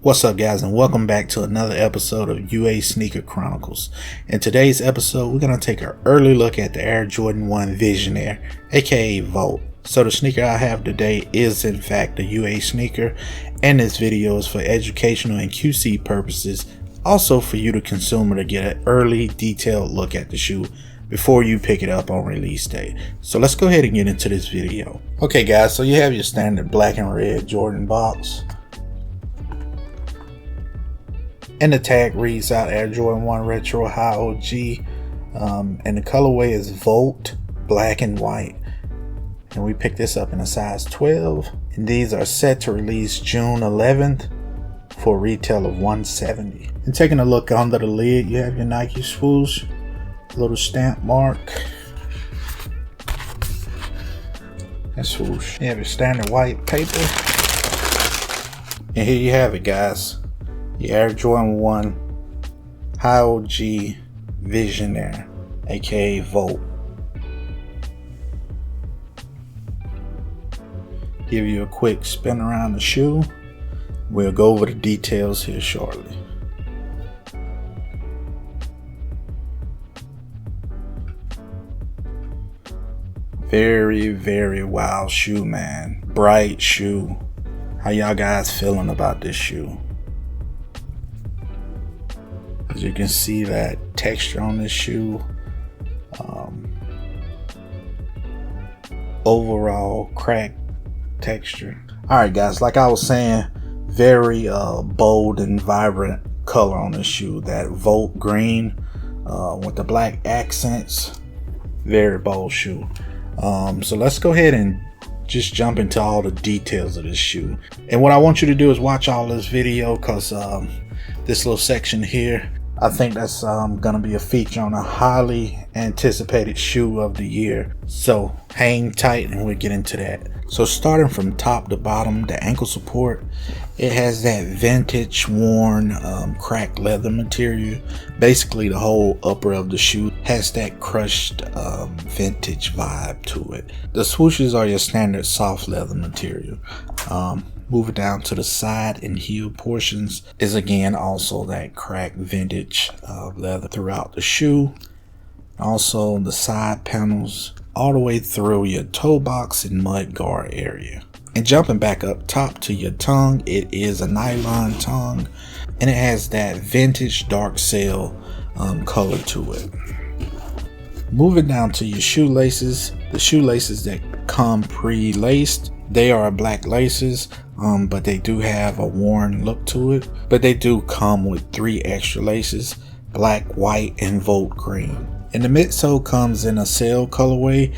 What's up, guys, and welcome back to another episode of UA Sneaker Chronicles. In today's episode, we're going to take an early look at the Air Jordan 1 Visionaire, aka Volt. So the sneaker I have today is in fact a UA sneaker, and this video is for educational and QC purposes, also for you the consumer to get an early detailed look at the shoe before you pick it up on release day. So let's go ahead and get into this video. Okay guys, so you have your standard black and red Jordan box. And the tag reads out Air Jordan 1 Retro High OG, and the colorway is Volt, black and white. And we picked this up in a size 12, and these are set to release June 11th for a retail of $170. And taking a look under the lid, you have your Nike swoosh, little stamp mark, and swoosh. You have your standard white paper, and here you have it, guys. The Air Jordan 1 High OG Visionaire, aka Volt. Give you a quick spin around the shoe. We'll go over the details here shortly. Very wild shoe, man. Bright shoe. How y'all guys feeling about this shoe? As you can see, that texture on this shoe, overall crack texture. Alright guys, like I was saying, very bold and vibrant color on this shoe. That Volt green with the black accents. Very bold shoe. So let's go ahead and just jump into all the details of this shoe. And what I want you to do is watch all this video, because this little section here, I think that's gonna be a feature on a highly anticipated shoe of the year. So hang tight and we'll get into that. So starting from top to bottom, the ankle support, it has that vintage worn cracked leather material. Basically the whole upper of the shoe has that crushed vintage vibe to it. The swooshes are your standard soft leather material. Moving down to the side and heel portions is again also that cracked vintage leather throughout the shoe. Also the side panels all the way through your toe box and mud guard area. And jumping back up top to your tongue, it is a nylon tongue, and it has that vintage dark sail color to it. Moving down to your shoelaces, the shoelaces that come pre-laced, they are black laces, but they do have a worn look to it. But they do come with 3 extra laces, black, white, and Volt green. And the midsole comes in a sail colorway,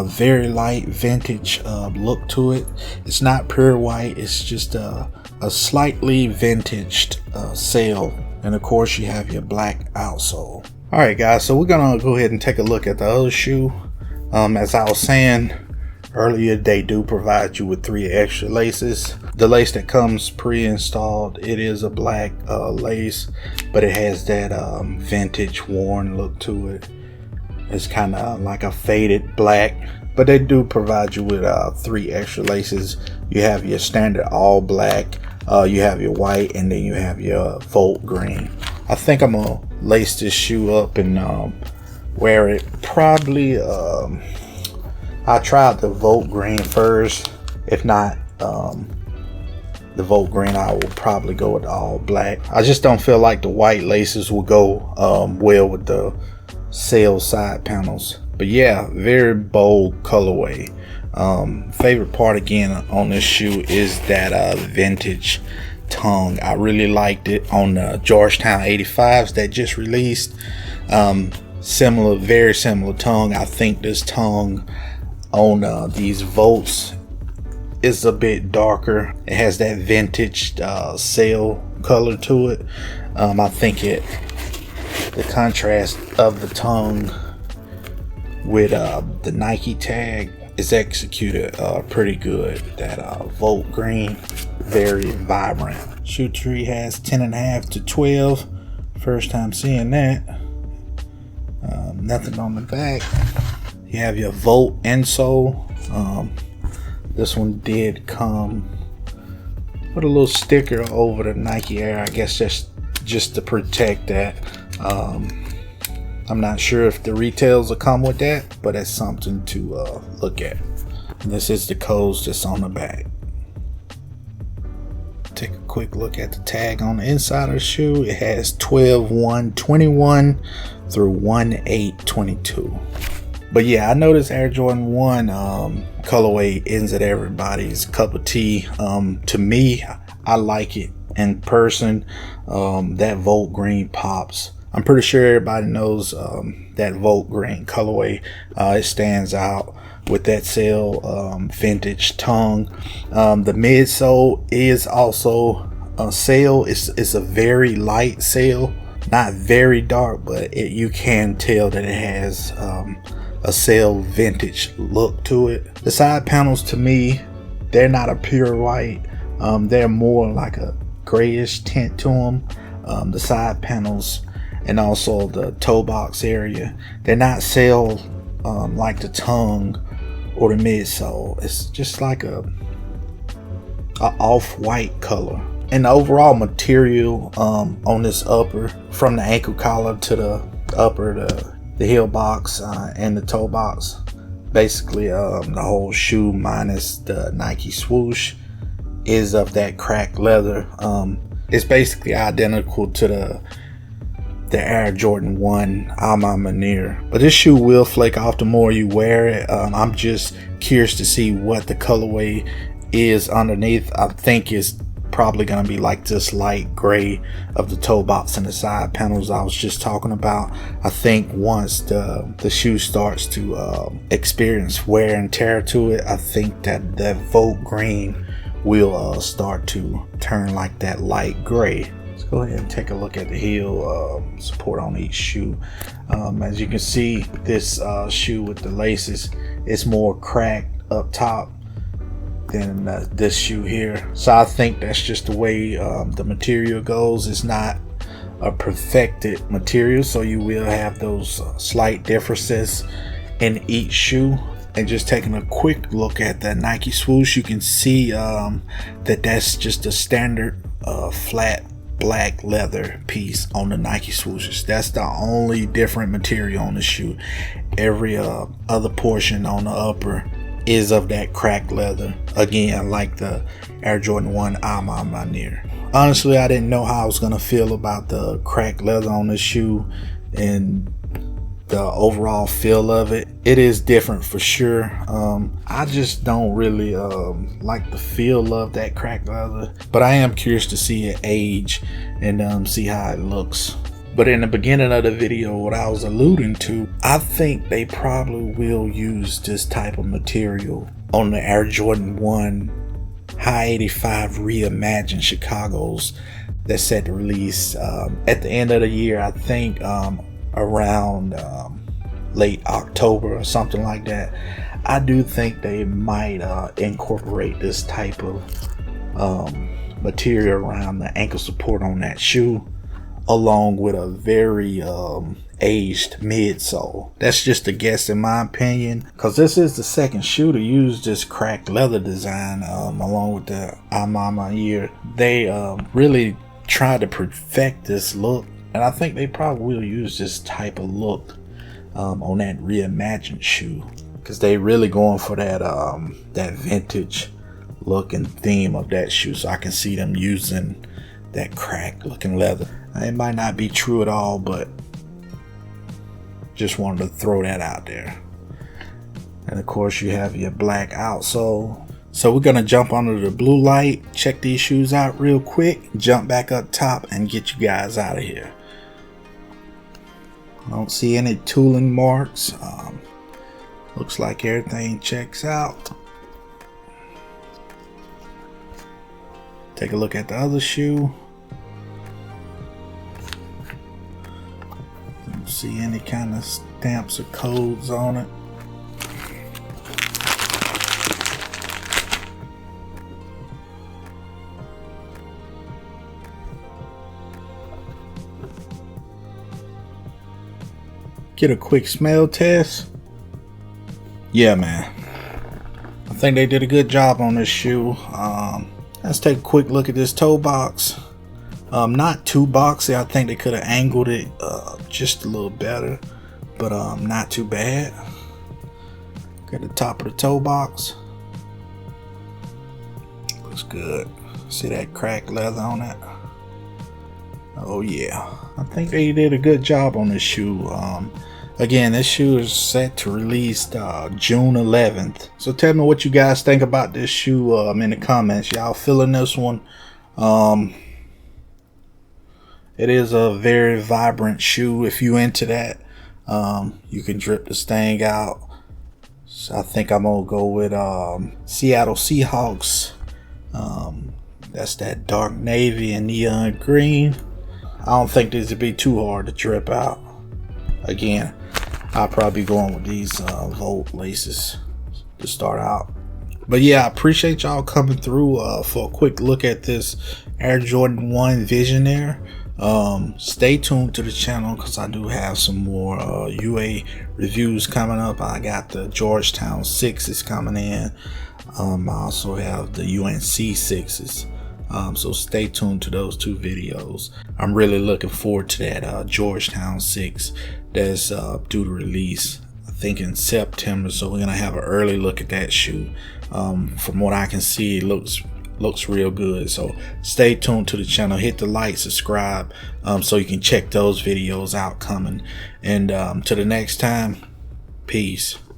very light vintage look to it. It's not pure white, it's just a slightly vintaged sail. And of course you have your black outsole. Alright guys, so we're gonna go ahead and take a look at the other shoe. As I was saying earlier, they do provide you with 3 extra laces. The lace that comes pre-installed, it is a black lace, but it has that vintage worn look to it. It's kind of like a faded black, but they do provide you with 3 extra laces. You have your standard all black, you have your white, and then you have your Volt green. I think I'm gonna lace this shoe up and wear it. Probably I tried the Volt green first. If not the Volt green, I will probably go with all black. I just don't feel like the white laces will go well with the sail side panels. But yeah, very bold colorway. Favorite part again on this shoe is that vintage tongue. I really liked it on the Georgetown 85s that just released. Very similar tongue. I think this tongue on these Volts is a bit darker. It has that vintage sail color to it. I think the contrast of the tongue with the Nike tag is executed pretty good. That Volt green, very vibrant. Shoe tree has 10.5 to 12. First time seeing that. Nothing on the back. You have your Volt insole. This one did come put a little sticker over the Nike Air, I guess just to protect that. I'm not sure if the retails will come with that, but that's something to look at. And this is the codes that's on the back. Take a quick look at the tag on the inside of the shoe. It has 12/1/21 through 1/8/22. But yeah, I know this Air Jordan 1 colorway isn't everybody's cup of tea. To me, I like it in person. That Volt green pops. I'm pretty sure everybody knows that Volt green colorway. It stands out with that sail vintage tongue. The midsole is also a sail. It's a very light sail, not very dark, but you can tell that it has a sail vintage look to it. The side panels, to me, they're not a pure white. They're more like a grayish tint to them. The side panels and also the toe box area, they're not sail like the tongue or the midsole. It's just like a off-white color. And the overall material on this upper, from the ankle collar to the upper, the heel box and the toe box, basically the whole shoe minus the Nike swoosh is of that cracked leather. It's basically identical to the Air Jordan 1 Alma Manier, but this shoe will flake off the more you wear it. I'm just curious to see what the colorway is underneath. I think it's probably going to be like this light gray of the toe box and the side panels I was just talking about. I think once the shoe starts to experience wear and tear to it, I think that Volt green will start to turn like that light gray. Let's go ahead and take a look at the heel support on each shoe. As you can see, this shoe with the laces is more cracked up top than this shoe here. So I think that's just the way the material goes. It's not a perfected material, so you will have those slight differences in each shoe. And just taking a quick look at the Nike swoosh, you can see that that's just a standard flat black leather piece on the Nike swooshes. That's the only different material on the shoe. Every other portion on the upper is of that cracked leather, again like the Air Jordan 1 Alma Manier. Honestly, I didn't know how I was gonna feel about the cracked leather on this shoe and the overall feel of it. It is different for sure. I just don't really like the feel of that cracked leather, but I am curious to see it age and see how it looks. But in the beginning of the video, what I was alluding to, I think they probably will use this type of material on the Air Jordan 1 High 85 Reimagined Chicago's that's set to release at the end of the year. I think around late October or something like that. I do think they might incorporate this type of material around the ankle support on that shoe, along with a very aged midsole. That's just a guess in my opinion, because this is the second shoe to use this cracked leather design along with the Alma Manier. They really tried to perfect this look, and I think they probably will use this type of look on that reimagined shoe, because they really going for that that vintage look and theme of that shoe. So I can see them using that cracked looking leather. It might not be true at all, but just wanted to throw that out there. And of course you have your black outsole. So we're gonna jump under the blue light, check these shoes out real quick, jump back up top and get you guys out of here. I don't see any tooling marks. Looks like everything checks out. Take a look at the other shoe. Don't see any kind of stamps or codes on it. Get a quick smell test. Yeah, man, I think they did a good job on this shoe. Let's take a quick look at this toe box. Not too boxy. I think they could have angled it just a little better, but not too bad. Got the top of the toe box. Looks good. See that cracked leather on it? Oh yeah, I think they did a good job on this shoe. Again, this shoe is set to release June 11th. So tell me what you guys think about this shoe in the comments. Y'all feeling this one? It is a very vibrant shoe. If you into that, you can drip this thing out. So I think I'm gonna go with Seattle Seahawks. That's that dark navy and neon green. I don't think these would be too hard to drip out. Again, I'll probably be going with these Volt laces to start out. But yeah, I appreciate y'all coming through for a quick look at this Air Jordan 1 Visionaire. Stay tuned to the channel because I do have some more UA reviews coming up. I got the Georgetown 6s coming in. I also have the UNC 6s. So stay tuned to those two videos. I'm really looking forward to that Georgetown 6 that's due to release, I think, in September. So we're gonna have an early look at that shoe. From what I can see, it looks real good. So stay tuned to the channel. Hit the like, subscribe, so you can check those videos out coming. And to the next time, peace.